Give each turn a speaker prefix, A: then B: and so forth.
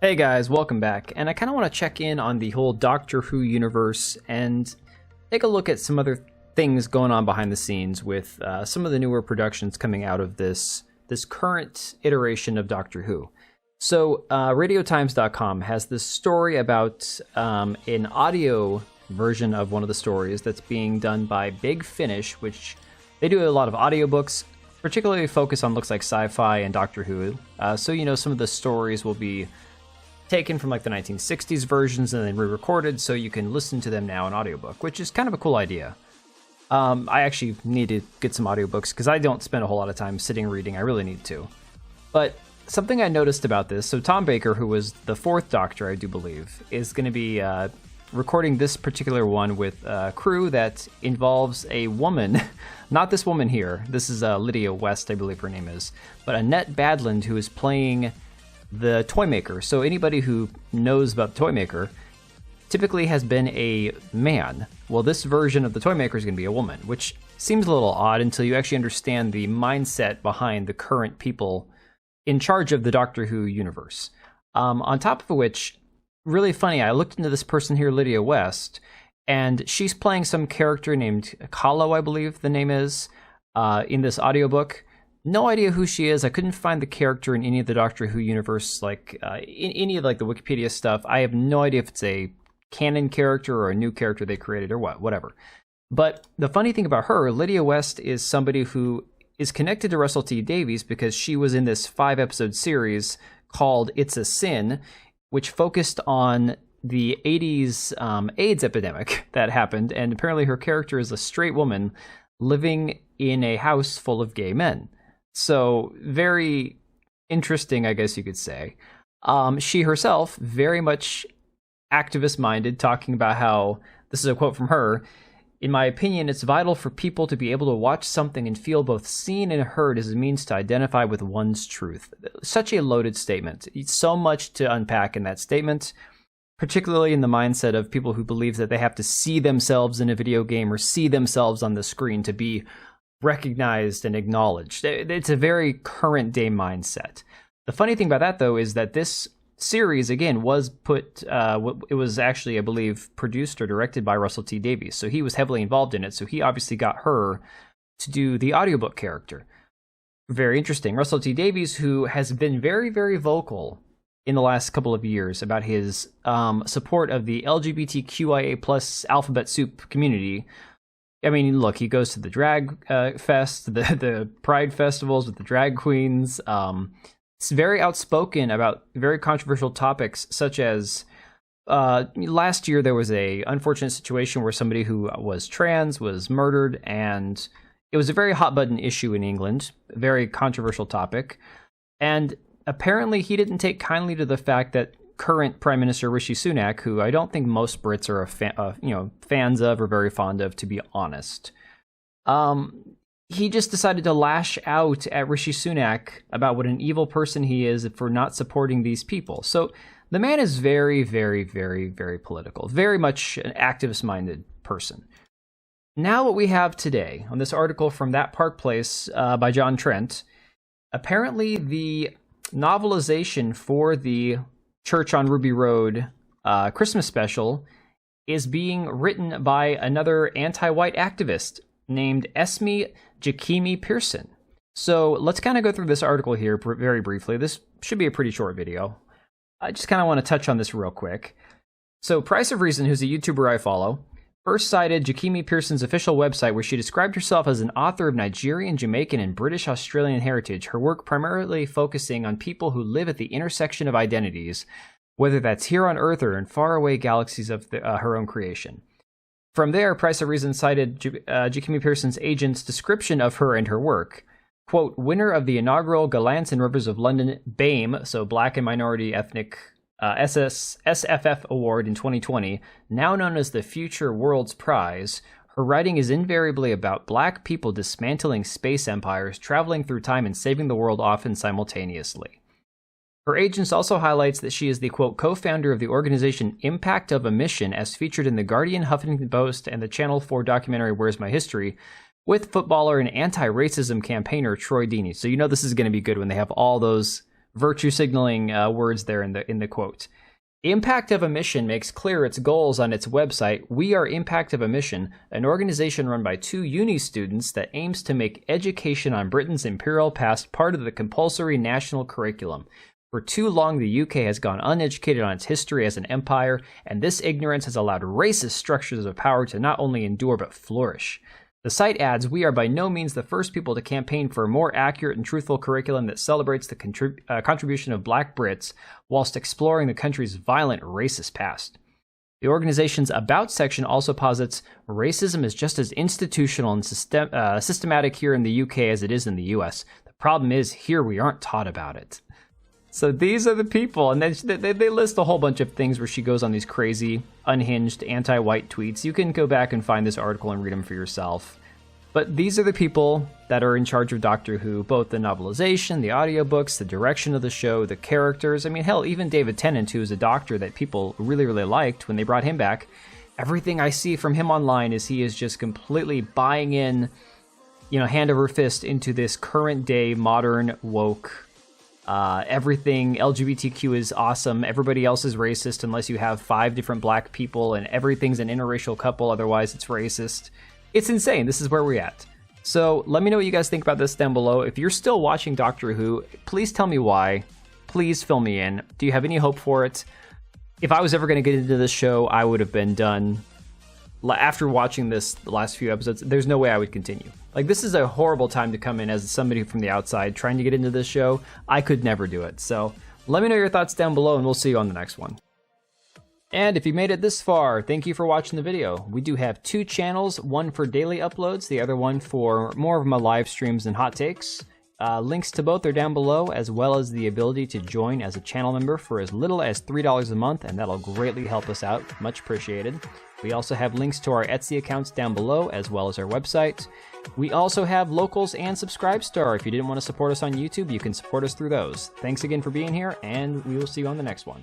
A: Hey guys, welcome back, and I kind of want to check in on the whole Doctor Who universe and take a look at some other things going on behind the scenes with some of the newer productions coming out of this current iteration of Doctor Who. So, RadioTimes.com has this story about an audio version of one of the stories that's being done by Big Finish, which they do a lot of audiobooks, particularly focus on looks like sci-fi and Doctor Who. So, you know, some of the stories will be taken from like the 1960s versions and then re-recorded so you can listen to them now in audiobook, which is kind of a cool idea. I actually need to get some audiobooks because I don't spend a whole lot of time sitting reading. I really need to. But something I noticed about this, so Tom Baker, who was the fourth Doctor, I do believe, is going to be recording this particular one with a crew that involves a woman, not this woman here. This is Lydia West, I believe her name is, but Annette Badland, who is playing the Toymaker. So anybody who knows about the Toymaker typically has been a man. Well, this version of the Toymaker is going to be a woman, which seems a little odd until you actually understand the mindset behind the current people in charge of the Doctor Who universe. On top of which, really funny, I looked into this person here, Lydia West, and she's playing some character named Kahlo, I believe the name is, in this audiobook. No idea who she is. I couldn't find the character in any of the Doctor Who universe, like in any of like the Wikipedia stuff. I have no idea if it's a canon character or a new character they created or whatever. But the funny thing about her, Lydia West is somebody who is connected to Russell T Davies because she was in this 5-episode series called It's a Sin, which focused on the 80s AIDS epidemic that happened. And apparently her character is a straight woman living in a house full of gay men. So very interesting, I guess you could say. She herself, very much activist-minded, talking about how, this is a quote from her, "In my opinion, it's vital for people to be able to watch something and feel both seen and heard as a means to identify with one's truth." Such a loaded statement. So much to unpack in that statement, particularly in the mindset of people who believe that they have to see themselves in a video game or see themselves on the screen to be recognized and acknowledged. It's a very current day mindset. The funny thing about that, though, is that this series, again, was it was actually, I believe, produced or directed by Russell T Davies. So he was heavily involved in it. So he obviously got her to do the audiobook character. Very interesting. Russell T Davies, who has been very, very vocal in the last couple of years about his support of the LGBTQIA plus alphabet soup community. I mean, look, he goes to the drag fest, the pride festivals with the drag queens. It's very outspoken about very controversial topics, such as last year there was a unfortunate situation where somebody who was trans was murdered, and it was a very hot button issue in England, a very controversial topic. And apparently he didn't take kindly to the fact that current Prime Minister Rishi Sunak, who I don't think most Brits are fans of or very fond of, to be honest, he just decided to lash out at Rishi Sunak about what an evil person he is for not supporting these people. So the man is very, very, very, very political, very much an activist-minded person. Now what we have today on this article from That Park Place by John Trent, apparently the novelization for the Church on Ruby Road Christmas special is being written by another anti-white activist named Esme Pearson. So let's kind of go through this article here very briefly. This should be a pretty short video. I just kind of want to touch on this real quick. So Price of Reason, who's a YouTuber I follow, first cited Jakimi Pearson's official website where she described herself as an author of Nigerian, Jamaican, and British Australian heritage, her work primarily focusing on people who live at the intersection of identities, whether that's here on Earth or in faraway galaxies of her own creation. From there, Price of Reason cited Jakimi Pearson's agent's description of her and her work. Quote, "Winner of the inaugural Gallants and Rivers of London BAME, so Black and Minority Ethnic SFF Award in 2020, now known as the Future World's Prize, her writing is invariably about Black people dismantling space empires, traveling through time, and saving the world often simultaneously." Her agent also highlights that she is the, quote, "co-founder of the organization Impact of a Mission, as featured in The Guardian, Huffington Post, and the Channel 4 documentary Where's My History, with footballer and anti-racism campaigner Troy Deeney." So you know this is going to be good when they have all those virtue signaling words there in the quote. Impact of a Mission makes clear its goals on its website. We are Impact of a Mission, an organization run by 2 uni students that aims to make education on Britain's imperial past part of the compulsory national curriculum. For too long, the UK has gone uneducated on its history as an empire, and this ignorance has allowed racist structures of power to not only endure but flourish. The site adds, we are by no means the first people to campaign for a more accurate and truthful curriculum that celebrates the contribution of Black Brits whilst exploring the country's violent racist past. The organization's About section also posits racism is just as institutional and systematic here in the UK as it is in the US. The problem is, here we aren't taught about it. So these are the people, and they list a whole bunch of things where she goes on these crazy, unhinged, anti-white tweets. You can go back and find this article and read them for yourself. But these are the people that are in charge of Doctor Who, both the novelization, the audiobooks, the direction of the show, the characters. I mean, hell, even David Tennant, who is a doctor that people really, really liked when they brought him back. Everything I see from him online is he is just completely buying in, hand over fist into this current day, modern, woke, everything LGBTQ is awesome, everybody else is racist unless you have 5 different black people, and everything's an interracial couple, otherwise it's racist. It's insane. This is where we're at. So let me know what you guys think about this down below. If you're still watching Doctor Who, please tell me why. Please fill me in. Do you have any hope for it? If I was ever going to get into this show, I would have been done. After watching the last few episodes, there's no way I would continue. Like, this is a horrible time to come in as somebody from the outside trying to get into this show. I could never do it. So let me know your thoughts down below, and we'll see you on the next one. And if you made it this far, thank you for watching the video. We do have 2 channels, one for daily uploads, the other one for more of my live streams and hot takes. Links to both are down below, as well as the ability to join as a channel member for as little as $3 a month, and that'll greatly help us out. Much appreciated. We also have links to our Etsy accounts down below, as well as our website. We also have Locals and Subscribestar. If you didn't want to support us on YouTube, you can support us through those. Thanks again for being here, and we will see you on the next one.